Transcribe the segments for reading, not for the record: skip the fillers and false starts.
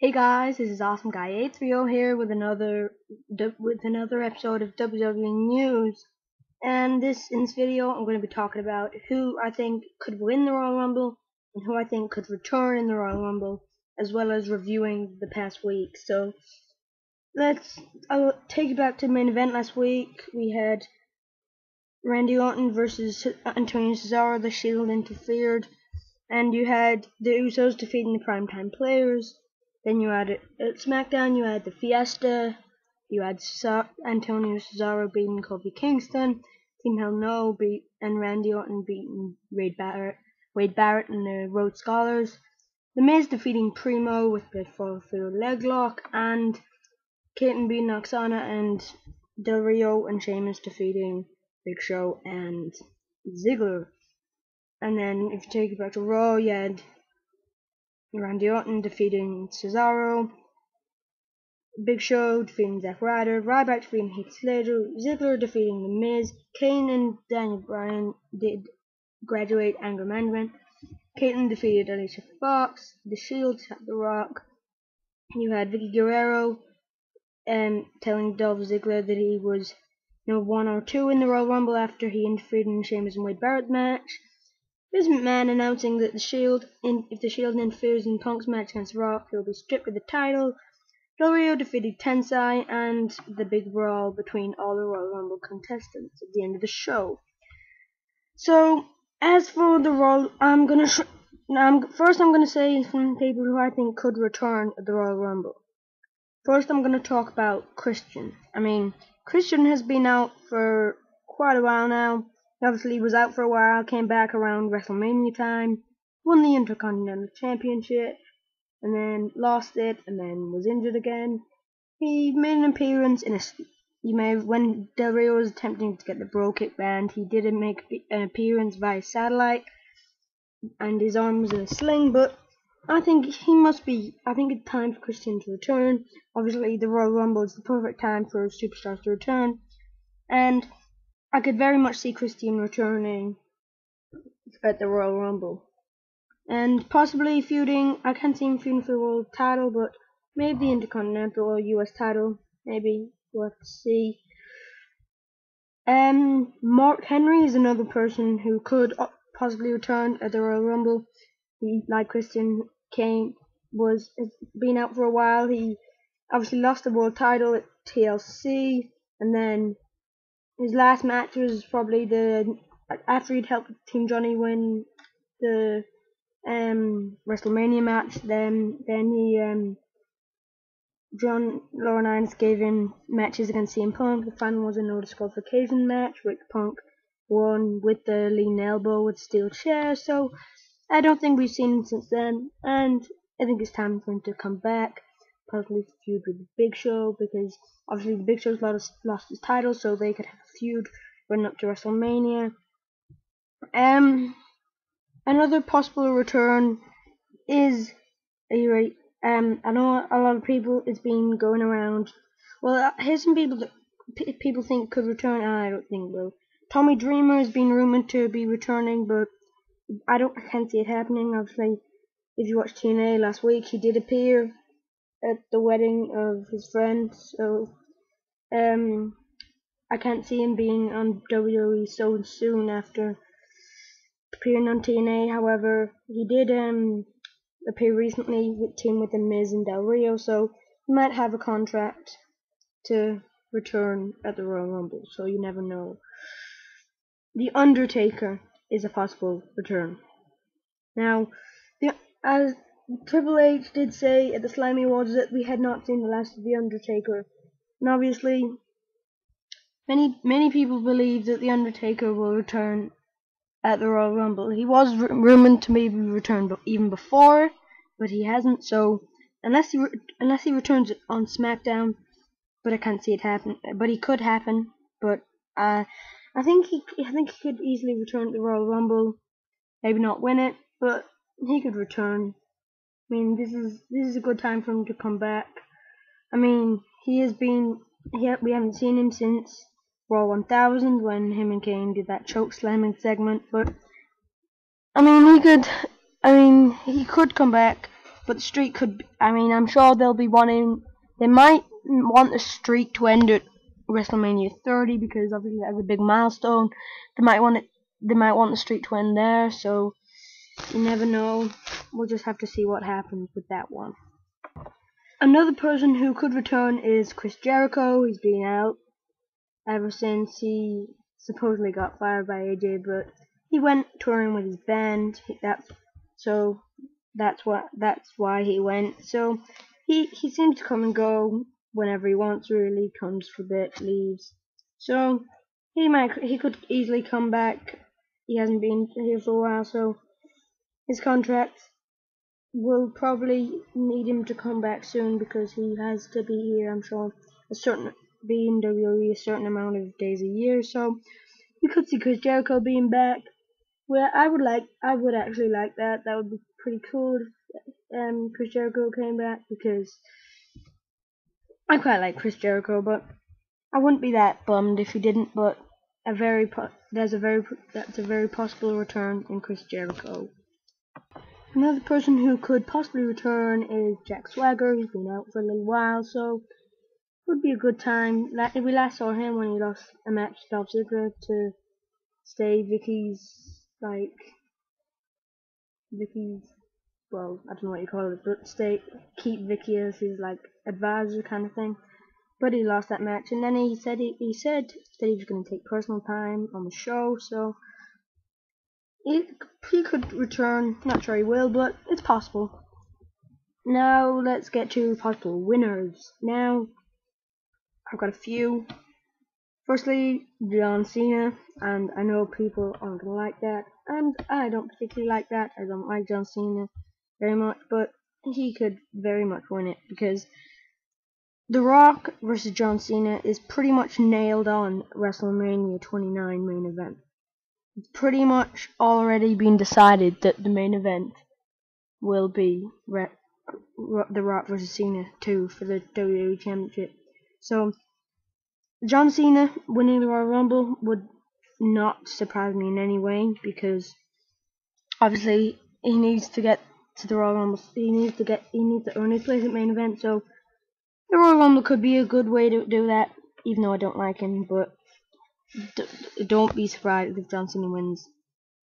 Hey guys, this is Awesome Guy 830 here with another episode of WWE News. And in this video, I'm going to be talking about who I think could win the Royal Rumble and who I think could return in the Royal Rumble, as well as reviewing the past week. So I'll take you back to the main event last week. We had Randy Orton versus Antonio Cesaro. The Shield interfered, and you had the Usos defeating the Primetime Players. Then you had at SmackDown, you had the Fiesta, you had Antonio Cesaro beating Kofi Kingston, Team Hell No and Randy Orton beating Wade Barrett and the Rhodes Scholars, The Miz defeating Primo with the fall through leg lock, and Kitten beating Oksana, and Del Rio and Sheamus defeating Big Show and Ziggler. And then if you take it back to Raw, you had Randy Orton defeating Cesaro, Big Show defeating Zack Ryder, Ryback defeating Heath Slater, Ziggler defeating The Miz, Kane and Daniel Bryan did graduate anger management, Caitlyn defeated Alicia Fox, The Shield tapped The Rock, you had Vicky Guerrero telling Dolph Ziggler that he was number 1 or 2 in the Royal Rumble after he interfered in Sheamus and Wade Barrett match. Vince McMahon announcing that if the Shield interferes in Punk's match against The Rock, he'll be stripped of the title. Del Rio defeated Tensai, and the big brawl between all the Royal Rumble contestants at the end of the show. So, as for the Royal, I'm gonna say some people who I think could return at the Royal Rumble. First, I'm gonna talk about Christian. Christian has been out for quite a while now. Obviously, he was out for a while, came back around WrestleMania time, won the Intercontinental Championship, and then lost it, and then was injured again. He made an appearance when Del Rio was attempting to get the Bro Kick banned, he did make an appearance via satellite, and his arm was in a sling, but I think it's time for Christian to return. Obviously, the Royal Rumble is the perfect time for superstars to return, and I could very much see Christian returning at the Royal Rumble. And possibly feuding, I can't see him feuding for the world title, but maybe the Intercontinental or US title, maybe, let's see. Mark Henry is another person who could possibly return at the Royal Rumble. He, like Christian, has been out for a while. He obviously lost the world title at TLC, and then his last match was probably after he'd helped Team Johnny win the WrestleMania match. Then John Laurinaitis gave him matches against CM Punk. The final was a no disqualification match, which Punk won with the lean elbow with steel chair. So I don't think we've seen him since then, and I think it's time for him to come back, possibly feud with the Big Show, because obviously the Big Show's lost his title, so they could have a feud running up to WrestleMania. Another possible return is I know a lot of people, it's been going around. Well, here's some people that people think could return, and I don't think will. Tommy Dreamer has been rumored to be returning, but I can't see it happening. Obviously, if you watched TNA last week, he did appear at the wedding of his friend, so I can't see him being on WWE so soon after appearing on TNA. However, he did appear recently with The Miz and Del Rio, so he might have a contract to return at the Royal Rumble, so you never know. The Undertaker is a possible return. Now, as Triple H did say at the Slimy Awards that we had not seen the last of The Undertaker, and obviously many people believe that The Undertaker will return at the Royal Rumble. He was rumored to maybe return even before, but he hasn't. So unless he returns on SmackDown, but I can't see it happen. But he could happen. But I think he could easily return at the Royal Rumble. Maybe not win it, but he could return. This is a good time for him to come back. We haven't seen him since Raw 1000 when him and Kane did that choke slamming segment, but he could come back, but the streak could. I mean, I'm sure they'll be wanting. They might want the streak to end at WrestleMania 30 because obviously that's a big milestone. They might want it. They might want the streak to end there. So you never know. We'll just have to see what happens with that one. Another person who could return is Chris Jericho. He's been out ever since he supposedly got fired by AJ, but he went touring with his band. That's why he went. So he seems to come and go whenever he wants. Really, comes for a bit, leaves. So he could easily come back. He hasn't been here for a while, so his contract will probably need him to come back soon because he has to be here. I'm sure be in WWE a certain amount of days a year. So you could see Chris Jericho being back. Well, I would actually like that. That would be pretty cool if Chris Jericho came back because I quite like Chris Jericho, but I wouldn't be that bummed if he didn't. But that's a very possible return in Chris Jericho. Another person who could possibly return is Jack Swagger. He's been out for a little while, so it would be a good time. We last saw him when he lost a match to Dolph Ziggler to stay well, I don't know what you call it, but keep Vicky as his advisor kind of thing. But he lost that match, and then he said that he was going to take personal time on the show, so he could return. Not sure he will, but it's possible. Now let's get to possible winners. Now I've got a few. Firstly, John Cena, and I know people aren't gonna like that, and I don't particularly like that. I don't like John Cena very much, but he could very much win it because The Rock versus John Cena is pretty much nailed on WrestleMania 29 main event. It's pretty much already been decided that the main event will be The Rock versus Cena 2 for the WWE Championship. So John Cena winning the Royal Rumble would not surprise me in any way because obviously he needs to get to the Royal Rumble. He needs to earn his place at main event. So the Royal Rumble could be a good way to do that, even though I don't like him. But don't be surprised if John Cena wins.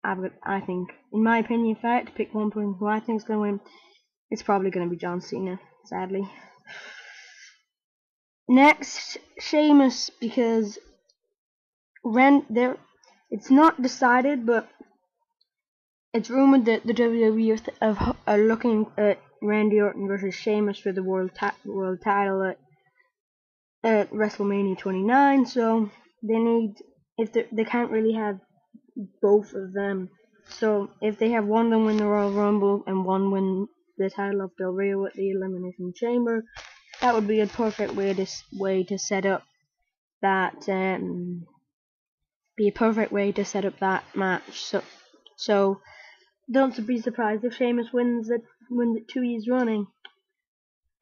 I think, in my opinion, if I had to pick one person who I think is going to win, it's probably going to be John Cena, sadly. Next, Sheamus, because it's not decided, but it's rumored that the WWE are looking at Randy Orton versus Sheamus for the world title at WrestleMania 29. So they can't really have both of them. So if they have one of them win the Royal Rumble and one win the title of Del Rio at the Elimination Chamber, that would be a perfect way to set up that match. So don't be surprised if Sheamus wins it 2 years running.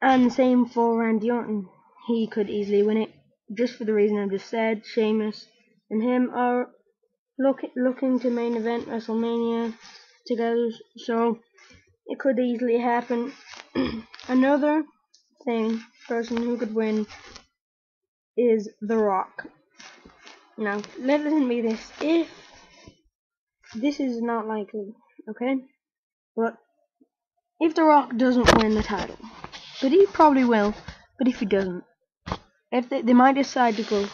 And the same for Randy Orton. He could easily win it just for the reason I just said. Sheamus and him are looking to main event WrestleMania together, so it could easily happen. Another person who could win is The Rock. Now, listen to me if this is not likely, okay? But if The Rock doesn't win the title, but he probably will, but if he doesn't, if they might decide to go,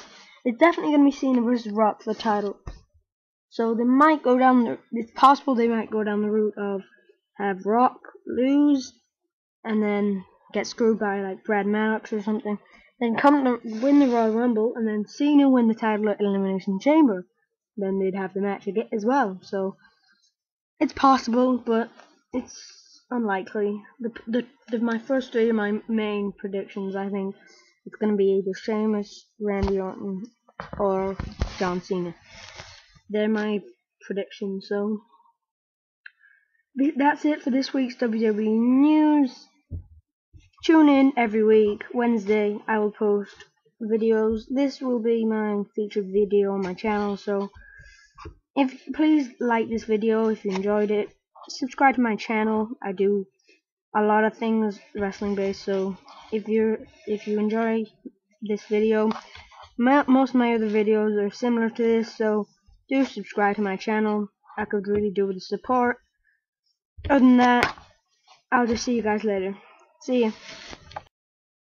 it's definitely going to be Cena versus Rock for the title. So they might go down it's possible they might go down the route of have Rock lose and then get screwed by Brad Maddox or something, then come to win the Royal Rumble and then Cena win the title at Elimination Chamber. Then they'd have the match again as well. So it's possible, but it's unlikely. My first three of my main predictions, I think it's going to be either Sheamus, Randy Orton, or John Cena. They're my predictions. So that's it for this week's WWE news. Tune in every week. Wednesday I will post videos. This will be my featured video on my channel, so please like this video if you enjoyed it. Subscribe to my channel. I do a lot of things wrestling based. So if you enjoy this video, most of my other videos are similar to this, so do subscribe to my channel. I could really do with the support. Other than that, I'll just see you guys later. See ya.